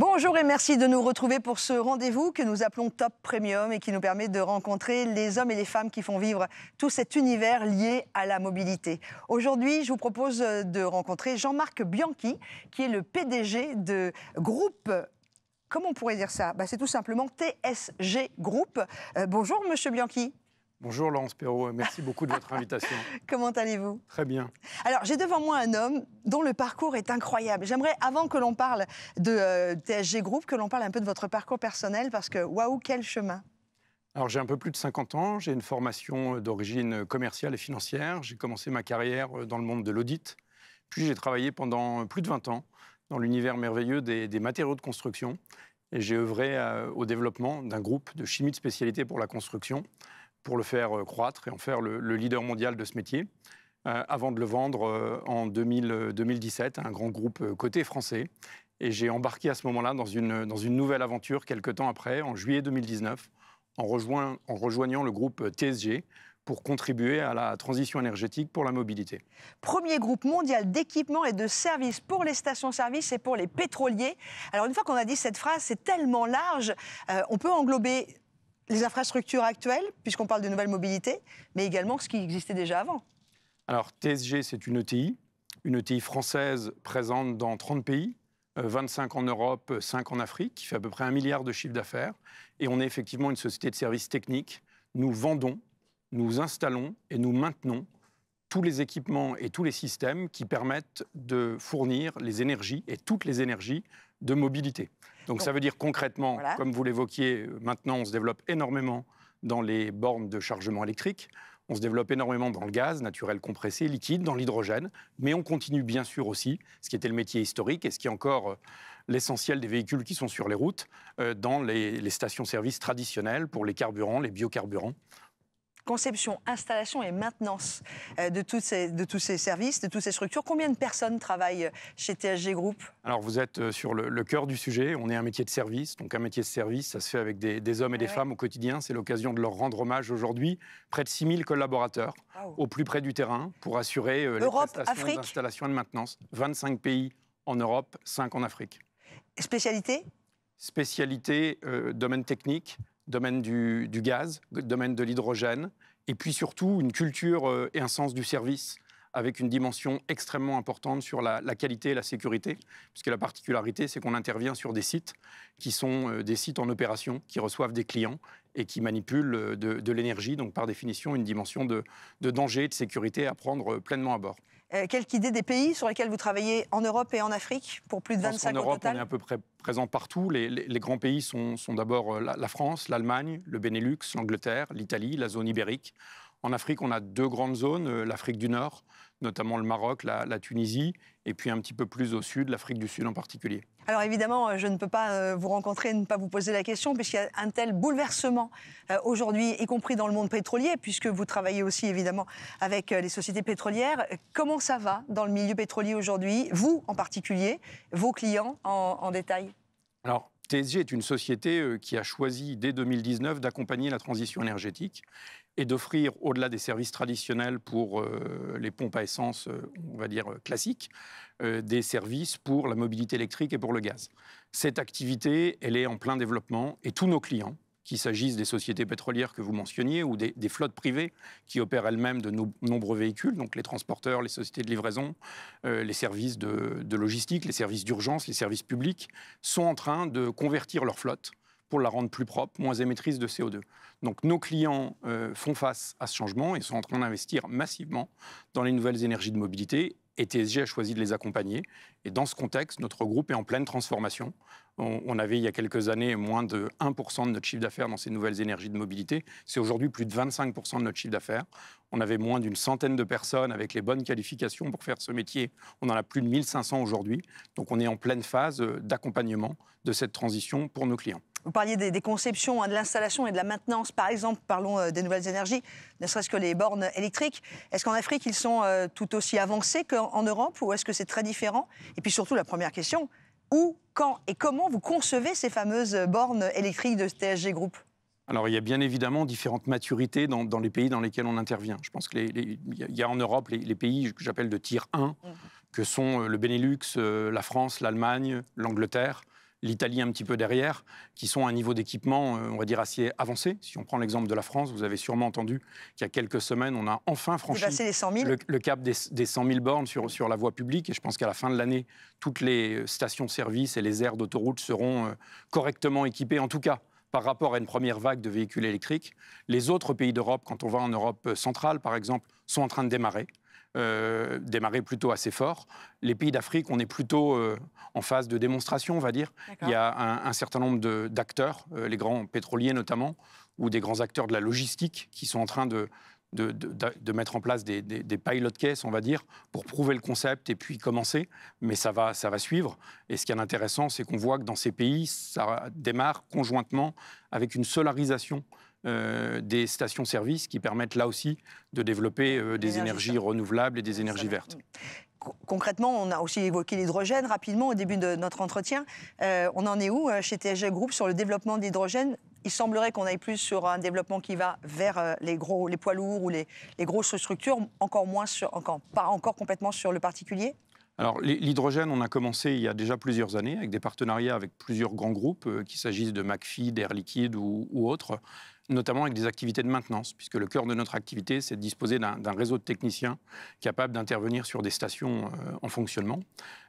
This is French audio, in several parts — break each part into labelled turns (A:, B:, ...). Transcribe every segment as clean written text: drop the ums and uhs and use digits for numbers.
A: Bonjour et merci de nous retrouver pour ce rendez-vous que nous appelons Top Premium et qui nous permet de rencontrer les hommes et les femmes qui font vivre tout cet univers lié à la mobilité. Aujourd'hui, je vous propose de rencontrer Jean-Marc Bianchi, qui est le PDG de groupe. Comment on pourrait dire ça? C'est tout simplement TSG Group. Bonjour Monsieur Bianchi.
B: Bonjour Laurence Perrault, merci beaucoup de votre invitation.
A: Comment allez-vous?
B: Très bien.
A: Alors, j'ai devant moi un homme dont le parcours est incroyable. J'aimerais, avant que l'on parle de TSG Group, que l'on parle un peu de votre parcours personnel, parce que, waouh, quel chemin!
B: Alors, j'ai un peu plus de 50 ans, j'ai une formation d'origine commerciale et financière. J'ai commencé ma carrière dans le monde de l'audit, puis j'ai travaillé pendant plus de 20 ans dans l'univers merveilleux des matériaux de construction. Et j'ai œuvré au développement d'un groupe de chimie de spécialité pour la construction, pour le faire croître et en faire le leader mondial de ce métier, avant de le vendre en 2017 à un grand groupe coté français. Et j'ai embarqué à ce moment-là dans une nouvelle aventure, quelques temps après, en juillet 2019, en rejoignant le groupe TSG pour contribuer à la transition énergétique pour la mobilité.
A: Premier groupe mondial d'équipements et de services pour les stations-service et pour les pétroliers. Alors, une fois qu'on a dit cette phrase, c'est tellement large, on peut englober les infrastructures actuelles, puisqu'on parle de nouvelles mobilités, mais également ce qui existait déjà avant.
B: Alors, TSG, c'est une ETI française présente dans 30 pays, 25 en Europe, 5 en Afrique, qui fait à peu près 1 milliard de chiffre d'affaires. Et on est effectivement une société de services techniques. Nous vendons, nous installons et nous maintenons tous les équipements et tous les systèmes qui permettent de fournir les énergies et toutes les énergies de mobilité. Donc ça veut dire concrètement, voilà, comme vous l'évoquiez, maintenant on se développe énormément dans les bornes de chargement électrique, on se développe énormément dans le gaz naturel compressé, liquide, dans l'hydrogène, mais on continue bien sûr aussi, ce qui était le métier historique et ce qui est encore l'essentiel des véhicules qui sont sur les routes, dans les stations-service traditionnelles pour les carburants, les biocarburants.
A: Conception, installation et maintenance de tous ces services, de toutes ces structures. Combien de personnes travaillent chez TSG Group? Alors,
B: vous êtes sur le cœur du sujet. On est un métier de service. Donc, un métier de service, ça se fait avec des hommes et des femmes au quotidien. C'est l'occasion de leur rendre hommage aujourd'hui. Près de 6000 collaborateurs au plus près du terrain pour assurer les prestations d'installation et de maintenance. 25 pays en Europe, 5 en Afrique.
A: Spécialité?
B: Spécialité, domaine technique, domaine du gaz, domaine de l'hydrogène, et puis surtout une culture et un sens du service avec une dimension extrêmement importante sur la qualité et la sécurité, puisque la particularité, c'est qu'on intervient sur des sites qui sont des sites en opération, qui reçoivent des clients et qui manipulent de l'énergie, donc par définition une dimension de danger et de sécurité à prendre pleinement à bord.
A: Quelques idées des pays sur lesquels vous travaillez en Europe et en Afrique, pour plus de 25
B: au total? En Europe, on est à peu près présent partout. Les grands pays sont d'abord la France, l'Allemagne, le Benelux, l'Angleterre, l'Italie, la zone ibérique. En Afrique, on a 2 grandes zones, l'Afrique du Nord, notamment le Maroc, la Tunisie, et puis un petit peu plus au sud, l'Afrique du Sud en particulier.
A: Alors évidemment, je ne peux pas vous rencontrer et ne pas vous poser la question, puisqu'il y a un tel bouleversement aujourd'hui, y compris dans le monde pétrolier, puisque vous travaillez aussi évidemment avec les sociétés pétrolières. Comment ça va dans le milieu pétrolier aujourd'hui, vous en particulier, vos clients en détail? Alors,
B: TSG est une société qui a choisi dès 2019 d'accompagner la transition énergétique et d'offrir, au-delà des services traditionnels pour les pompes à essence, on va dire classiques, des services pour la mobilité électrique et pour le gaz. Cette activité, elle est en plein développement et tous nos clients, qu'il s'agisse des sociétés pétrolières que vous mentionniez ou des flottes privées qui opèrent elles-mêmes de nombreux véhicules, donc les transporteurs, les sociétés de livraison, les services de logistique, les services d'urgence, les services publics, sont en train de convertir leur flotte pour la rendre plus propre, moins émettrice de CO2. Donc nos clients font face à ce changement et sont en train d'investir massivement dans les nouvelles énergies de mobilité. Et TSG a choisi de les accompagner. Et dans ce contexte, notre groupe est en pleine transformation. On avait, il y a quelques années, moins de 1% de notre chiffre d'affaires dans ces nouvelles énergies de mobilité. C'est aujourd'hui plus de 25% de notre chiffre d'affaires. On avait moins d'une centaine de personnes avec les bonnes qualifications pour faire ce métier. On en a plus de 1500 aujourd'hui. Donc on est en pleine phase d'accompagnement de cette transition pour nos clients.
A: Vous parliez des conceptions, de l'installation et de la maintenance. Par exemple, parlons des nouvelles énergies, ne serait-ce que les bornes électriques. Est-ce qu'en Afrique, ils sont tout aussi avancés qu'en Europe ou est-ce que c'est très différent? Et puis surtout, la première question, où, quand et comment vous concevez ces fameuses bornes électriques de TSG Group?
B: Alors, il y a bien évidemment différentes maturités dans les pays dans lesquels on intervient. Je pense qu'il y a en Europe les pays que j'appelle de tier 1, que sont le Benelux, la France, l'Allemagne, l'Angleterre, l'Italie un petit peu derrière, qui sont à un niveau d'équipement, on va dire, assez avancé. Si on prend l'exemple de la France, vous avez sûrement entendu qu'il y a quelques semaines, on a enfin franchi
A: les 100 000.
B: Le cap des 100 000 bornes sur la voie publique. Et je pense qu'à la fin de l'année, toutes les stations-service et les aires d'autoroute seront correctement équipées, en tout cas par rapport à une première vague de véhicules électriques. Les autres pays d'Europe, quand on va en Europe centrale, par exemple, sont en train de démarrer plutôt assez fort. Les pays d'Afrique, on est plutôt en phase de démonstration, on va dire. Il y a un certain nombre d'acteurs, les grands pétroliers notamment, ou des grands acteurs de la logistique qui sont en train de mettre en place des pilot cases, on va dire, pour prouver le concept et puis commencer. Mais ça va suivre. Et ce qui est intéressant, c'est qu'on voit que dans ces pays, ça démarre conjointement avec une solarisation des stations-service qui permettent là aussi de développer des énergies renouvelables et des énergies vertes.
A: Concrètement, on a aussi évoqué l'hydrogène rapidement au début de notre entretien. On en est où chez TSG Group sur le développement de l'hydrogène? Il semblerait qu'on aille plus sur un développement qui va vers les poids lourds ou les grosses structures, pas encore complètement sur le particulier.
B: Alors, l'hydrogène, on a commencé il y a déjà plusieurs années avec des partenariats avec plusieurs grands groupes, qu'il s'agisse de McPhy, d'Air Liquide ou autres, notamment avec des activités de maintenance, puisque le cœur de notre activité, c'est de disposer d'un réseau de techniciens capable d'intervenir sur des stations en fonctionnement.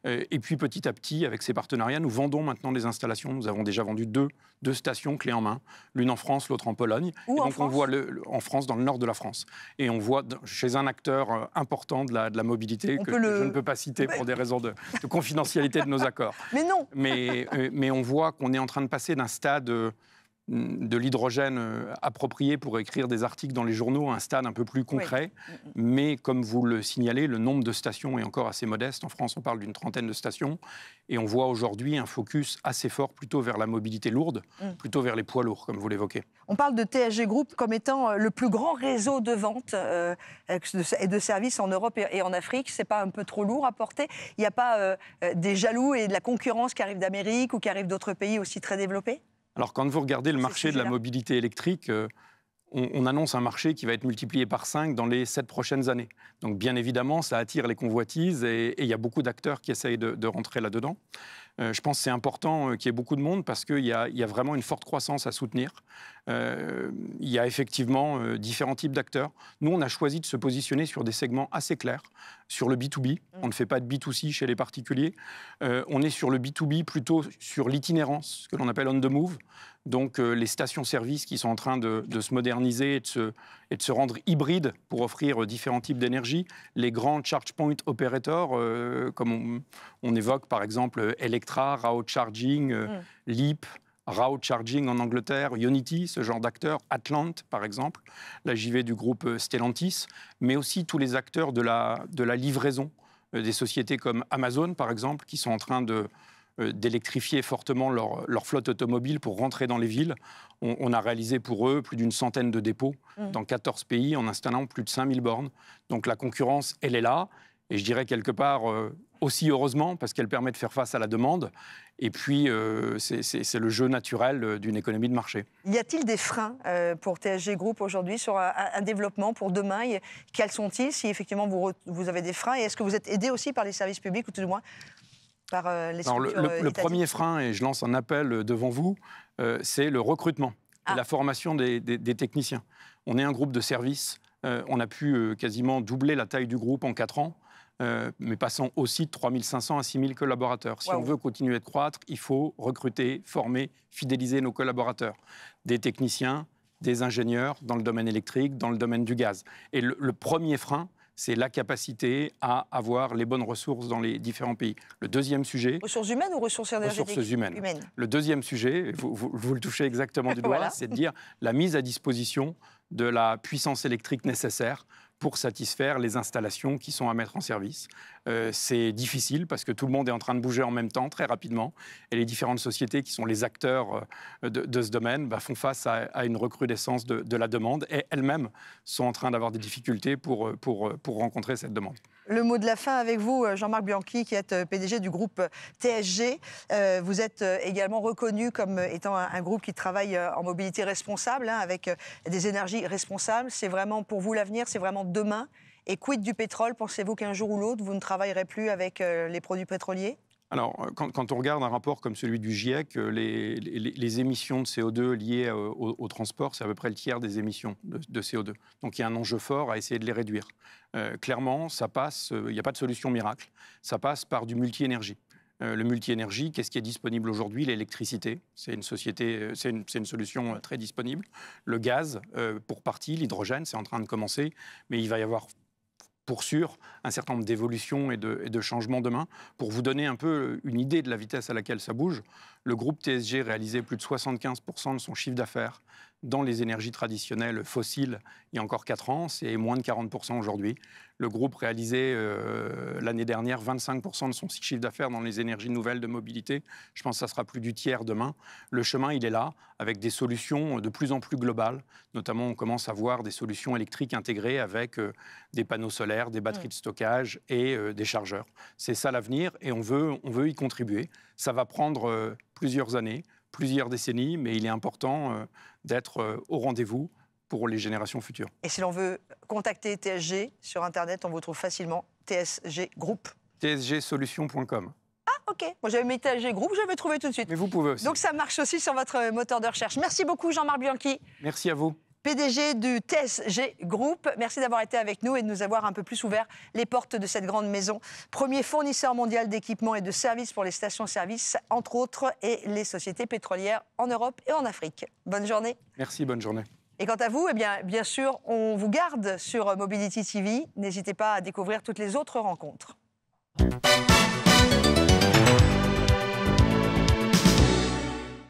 B: Et puis, petit à petit, avec ces partenariats, nous vendons maintenant des installations. Nous avons déjà vendu deux stations clés en main, l'une en France, l'autre en Pologne. On voit en France, dans le nord de la France. Et on voit chez un acteur important de la mobilité, je ne peux pas citer pour des raisons de confidentialité de nos accords.
A: Mais non.
B: Mais on voit qu'on est en train de passer d'un stade de l'hydrogène approprié pour écrire des articles dans les journaux à un stade un peu plus concret. Oui. Mais comme vous le signalez, le nombre de stations est encore assez modeste. En France, on parle d'une 30aine de stations. Et on voit aujourd'hui un focus assez fort plutôt vers la mobilité lourde, plutôt vers les poids lourds, comme vous l'évoquez.
A: On parle de TSG Group comme étant le plus grand réseau de vente et de services en Europe et en Afrique. C'est pas un peu trop lourd à porter? Il n'y a pas des jaloux et de la concurrence qui arrivent d'Amérique ou qui arrivent d'autres pays aussi très développés? Alors,
B: quand vous regardez le marché de la mobilité électrique, on annonce un marché qui va être multiplié par 5 dans les 7 prochaines années. Donc, bien évidemment, ça attire les convoitises et il y a beaucoup d'acteurs qui essayent de rentrer là-dedans. Je pense que c'est important qu'il y ait beaucoup de monde parce qu'il y a vraiment une forte croissance à soutenir. Il y a effectivement différents types d'acteurs. Nous, on a choisi de se positionner sur des segments assez clairs. Sur le B2B, on ne fait pas de B2C chez les particuliers. On est sur le B2B plutôt sur l'itinérance, ce que l'on appelle on the move. Donc les stations-service qui sont en train de se moderniser et de se rendre hybrides pour offrir différents types d'énergie. Les grands charge point operators, comme on évoque par exemple Electra, Route Charging, Leap, Route Charging en Angleterre, Unity, ce genre d'acteurs, Atlant par exemple, la JV du groupe Stellantis, mais aussi tous les acteurs de la livraison, des sociétés comme Amazon par exemple, qui sont en train d'électrifier fortement leur flotte automobile pour rentrer dans les villes. On a réalisé pour eux plus d'une centaine de dépôts dans 14 pays en installant plus de 5000 bornes. Donc la concurrence, elle est là. Et je dirais quelque part aussi heureusement parce qu'elle permet de faire face à la demande. Et puis c'est le jeu naturel d'une économie de marché.
A: Y a-t-il des freins pour TSG Group aujourd'hui sur un développement pour demain? Quels sont-ils si effectivement vous avez des freins? Et est-ce que vous êtes aidé aussi par les services publics ou tout du moins par les structures étatiques?
B: Le premier frein, et je lance un appel devant vous, c'est le recrutement et la formation des techniciens. On est un groupe de services. On a pu quasiment doubler la taille du groupe en 4 ans. Mais passant aussi de 3500 à 6000 collaborateurs. Si on veut continuer de croître, il faut recruter, former, fidéliser nos collaborateurs. Des techniciens, des ingénieurs dans le domaine électrique, dans le domaine du gaz. Et le premier frein, c'est la capacité à avoir les bonnes ressources dans les différents pays. Le deuxième sujet...
A: Ressources humaines ou ressources énergétiques?
B: Ressources humaines. Le deuxième sujet, vous le touchez exactement du doigt, voilà. C'est de dire la mise à disposition de la puissance électrique nécessaire pour satisfaire les installations qui sont à mettre en service. C'est difficile parce que tout le monde est en train de bouger en même temps, très rapidement. Et les différentes sociétés qui sont les acteurs de ce domaine font face à une recrudescence de la demande et elles-mêmes sont en train d'avoir des difficultés pour rencontrer cette demande.
A: Le mot de la fin avec vous, Jean-Marc Bianchi, qui est PDG du groupe TSG. Vous êtes également reconnu comme étant un groupe qui travaille en mobilité responsable, avec des énergies responsables. C'est vraiment pour vous l'avenir, c'est vraiment demain. Et quid du pétrole? Pensez-vous qu'un jour ou l'autre, vous ne travaillerez plus avec les produits pétroliers?
B: Alors, quand on regarde un rapport comme celui du GIEC, les émissions de CO2 liées au transport, c'est à peu près le tiers des émissions de CO2. Donc il y a un enjeu fort à essayer de les réduire. Clairement, ça passe, il n'y a pas de solution miracle, ça passe par du multi-énergie. Le multi-énergie, qu'est-ce qui est disponible aujourd'hui? L'électricité, c'est une solution très disponible. Le gaz, pour partie, l'hydrogène, c'est en train de commencer, mais il va y avoir pour sûr un certain nombre d'évolutions et de changements demain. Pour vous donner un peu une idée de la vitesse à laquelle ça bouge, le groupe TSG réalisait plus de 75% de son chiffre d'affaires dans les énergies traditionnelles fossiles il y a encore 4 ans, c'est moins de 40% aujourd'hui. Le groupe réalisait l'année dernière 25% de son chiffre d'affaires dans les énergies nouvelles de mobilité. Je pense que ça sera plus du tiers demain. Le chemin, il est là, avec des solutions de plus en plus globales. Notamment, on commence à voir des solutions électriques intégrées avec des panneaux solaires, des batteries de stockage et des chargeurs. C'est ça l'avenir et on veut y contribuer. Ça va prendre plusieurs années, plusieurs décennies, mais il est important d'être au rendez-vous pour les générations futures.
A: Et si l'on veut contacter TSG sur Internet, on vous trouve facilement TSG Group.
B: tsgsolutions.com.
A: Ah, ok. Moi, j'avais mis TSG Group, je vais trouver tout de suite.
B: Mais vous pouvez aussi.
A: Donc, ça marche aussi sur votre moteur de recherche. Merci beaucoup, Jean-Marc Bianchi.
B: Merci à vous.
A: PDG du TSG Group. Merci d'avoir été avec nous et de nous avoir un peu plus ouvert les portes de cette grande maison. Premier fournisseur mondial d'équipements et de services pour les stations-service, entre autres, et les sociétés pétrolières en Europe et en Afrique. Bonne journée.
B: Merci, bonne journée.
A: Et quant à vous, eh bien sûr, on vous garde sur Mobility TV. N'hésitez pas à découvrir toutes les autres rencontres.